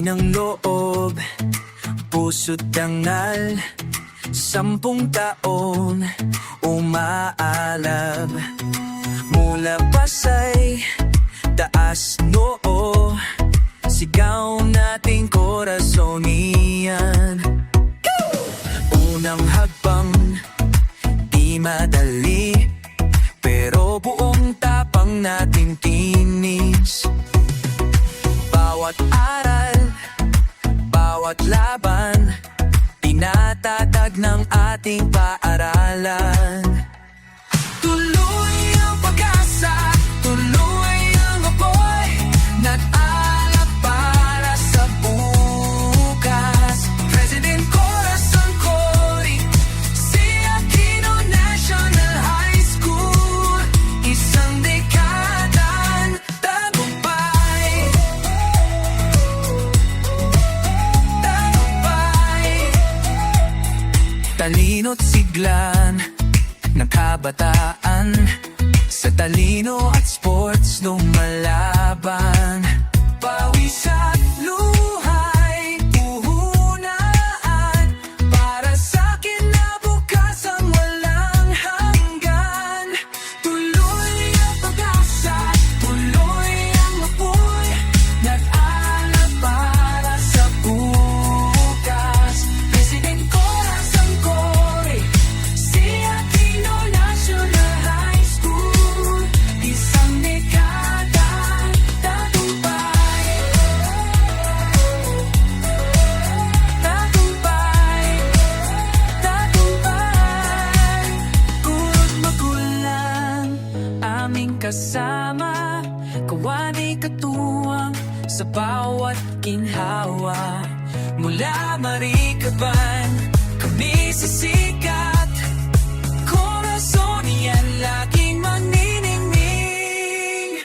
ng loob, puso't dangal, 10 taon umaalab. Mula Pasay, taas noo, sigaw nating korason iyan. Unang hakbang, di madali, pero buong tapang nating tinis. Bawat aral, bawat laban, tinatatag ng ating paaralan. Tuloy ang pag-asa, tuloy ang apoy, nag-alap para sa bukas. President Corazon Cory, si Aquino National High School, isang dekadang tagumpay. Talino't siglan ng kabataan, sa talino at sports lumalaban. Pawis at luhay, puhunan, para sa kinabukasan walang hanggan. Tuloy ang pag-asa, tuloy ang apoy, nag-alap para sa bukas. President Corazon Cory, si Aquino National High School, isang dekadang tagumpay. Tagumpay, tagumpay. Kuro't magulang, aming kasama, kawani katuwang sa bawat ginhawa. Mula Marikaban, kami sisikat, Corazon yan laging maniningning.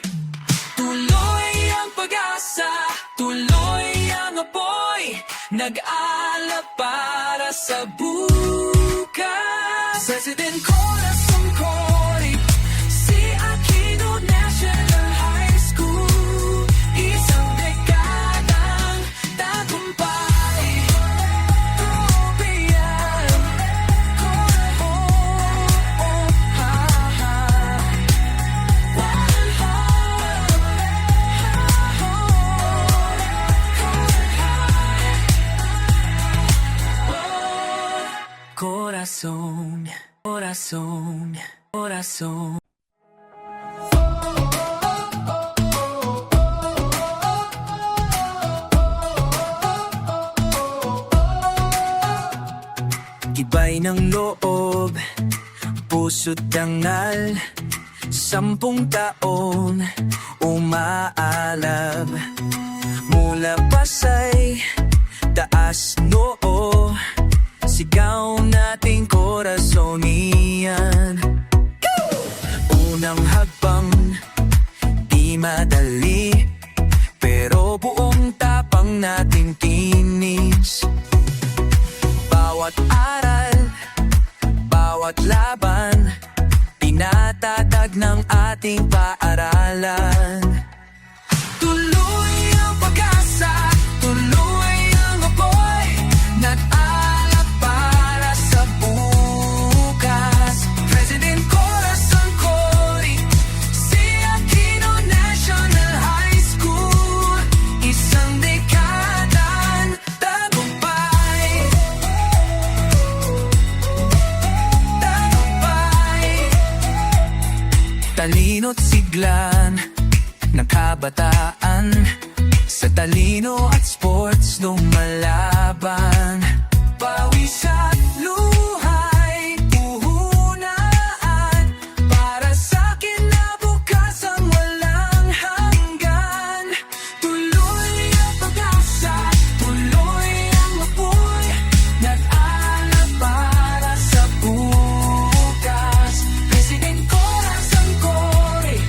Tuloy ang pag-asa, tuloy ang apoy, nag-alap para sa bukas. President Corazon Cory, si Aquino National High School, isang dekadang tagumpay. Tubiyan, Corazon, corazón, corazón. Gibay ng loob, puso't dangal, 10 taon umaalab. Mula Pasay, taas noo, sigaw nating korason iyan. Unang hakbang, di madali, pero buong tapang nating tinis. Bawat aral, bawat laban, tinatatag ng ating paaralan. Tuloy ang pag-asa, tuloy ang apoy, nag-alap para sa bukas. President Corazon Cory, si Aquino National High School, isang dekadang tagumpay. Tagumpay. Talino't siglan ng kabataan, sa talino at sports lumalaban. Pawis at luhay, puhunan, para sa kinabukasan walang hanggan. Tuloy ang pag-asa, tuloy ang apoy, nag-alap para sa bukas. President Corazon Cory,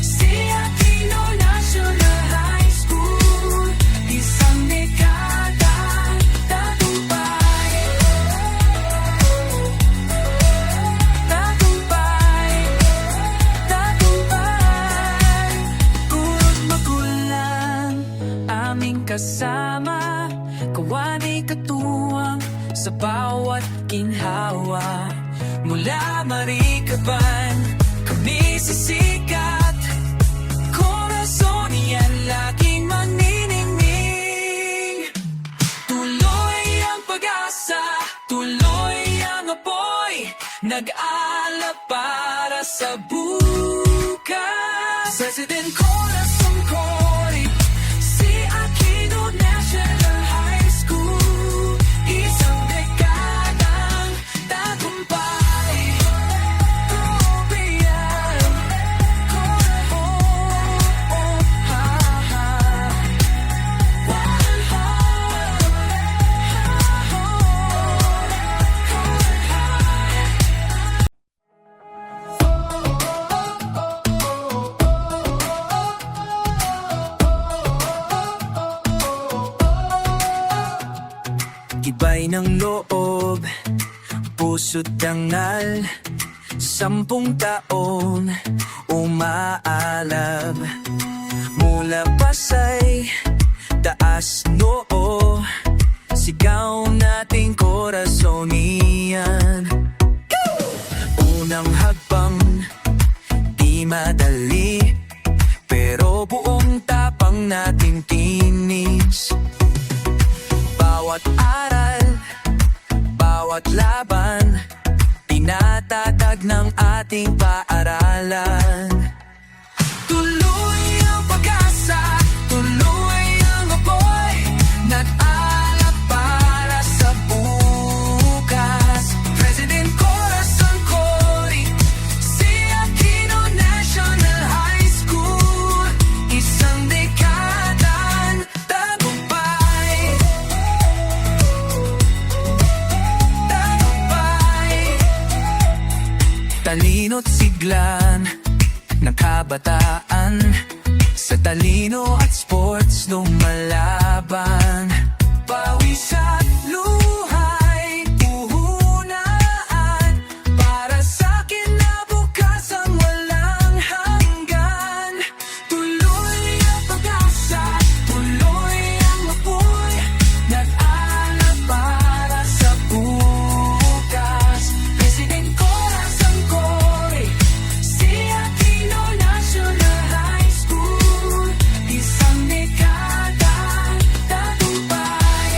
si Aquino National High School, isang dekadang tagumpay. bawat ginhawa. Mula Marikaban, kami sisikat. Corazon yan laging maniningning. Tuloy ang pag-asa, tuloy ang apoy, nag-alap para sa bukas. President Corazon Cory, si Aquino National High School, isang dekadang tagumpay. Tropian, Gibay ng loob, puso't dangal, 10 taon umaalab. Mula Pasay, taas noo, sigaw nating Corazonian. Unang hakbang, di madali, pero buong tapang nating tinis. Bawat aral, bawat laban, tinatatag ng ating paaralan. Tuloy ang pag-asa, tuloy ang apoy, nag-alap para sa bukas. President Corazon Cory, si Aquino National High School, isang dekadang tagumpay. Talino't siglan ng kabataan, sa talino at sports lumalaban. Pawis at luhay, puhunan, para sa kinabukasan walang hanggan. Tuloy ang pag-asa, tuloy ang apoy, nag-alap para sa bukas. President Corazon Cory, si Aquino National High School, isang dekadang tagumpay.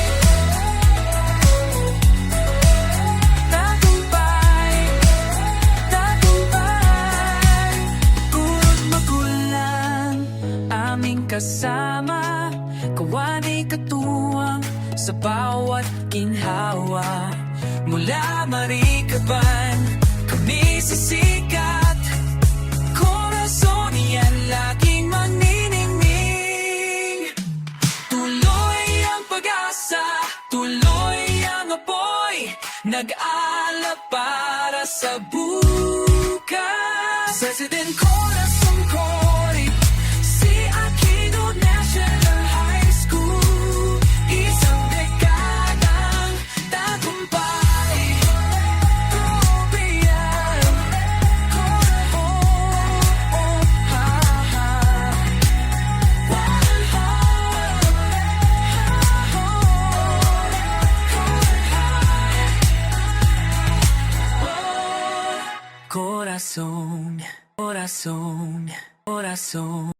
Tagumpay, tagumpay. Puro't magulang, aming kasama, kawani katuwang sa bawat ginhawa. Mula Marikaban, kami sisikat. Corazonian laging maniningning. Tuloy ang pag-asa, tuloy ang apoy, nag-alap para sa bukas. President Corazon Cory, si Aquino National High School, isang dekadang tagumpay. Tropian, Corazon, corazón, corazón.